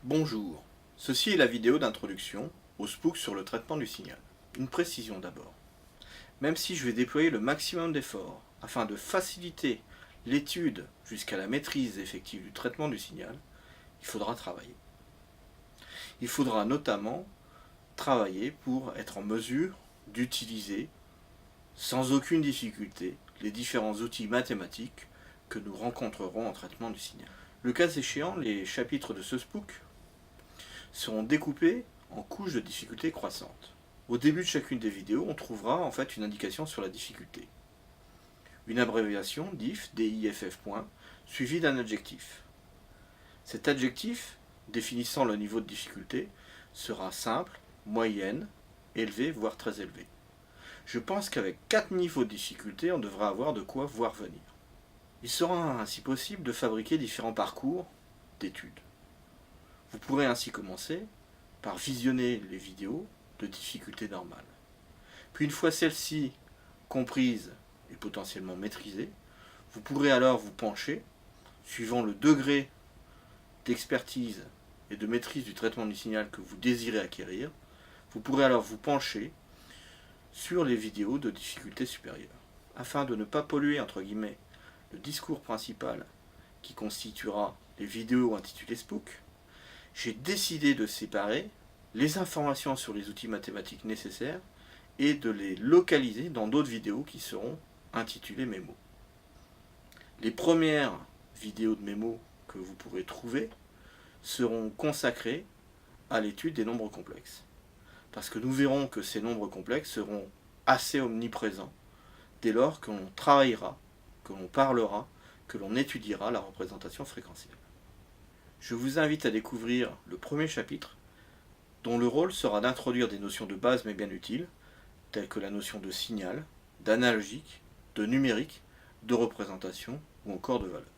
Bonjour, ceci est la vidéo d'introduction au Spook sur le traitement du signal. Une précision d'abord. Même si je vais déployer le maximum d'efforts afin de faciliter l'étude jusqu'à la maîtrise effective du traitement du signal, il faudra travailler. Il faudra notamment travailler pour être en mesure d'utiliser sans aucune difficulté les différents outils mathématiques que nous rencontrerons en traitement du signal. Le cas échéant, les chapitres de ce Spook seront découpés en couches de difficulté croissantes. Au début de chacune des vidéos, on trouvera en fait une indication sur la difficulté. Une abréviation diff, DIFF point, suivie d'un adjectif. Cet adjectif, définissant le niveau de difficulté, sera simple, moyenne, élevé, voire très élevé. Je pense qu'avec 4 niveaux de difficulté, on devra avoir de quoi voir venir. Il sera ainsi possible de fabriquer différents parcours d'études. Vous pourrez ainsi commencer par visionner les vidéos de difficulté normale. Puis une fois celles-ci comprises et potentiellement maîtrisées, vous pourrez alors vous pencher, suivant le degré d'expertise et de maîtrise du traitement du signal que vous désirez acquérir, vous pourrez alors vous pencher sur les vidéos de difficulté supérieure. Afin de ne pas polluer, entre guillemets, le discours principal qui constituera les vidéos intitulées Spook, j'ai décidé de séparer les informations sur les outils mathématiques nécessaires et de les localiser dans d'autres vidéos qui seront intitulées mémo. Les premières vidéos de mémo que vous pourrez trouver seront consacrées à l'étude des nombres complexes. Parce que nous verrons que ces nombres complexes seront assez omniprésents dès lors que l'on travaillera, que l'on parlera, que l'on étudiera la représentation fréquentielle. Je vous invite à découvrir le premier chapitre, dont le rôle sera d'introduire des notions de base mais bien utiles, telles que la notion de signal, d'analogique, de numérique, de représentation ou encore de valeur.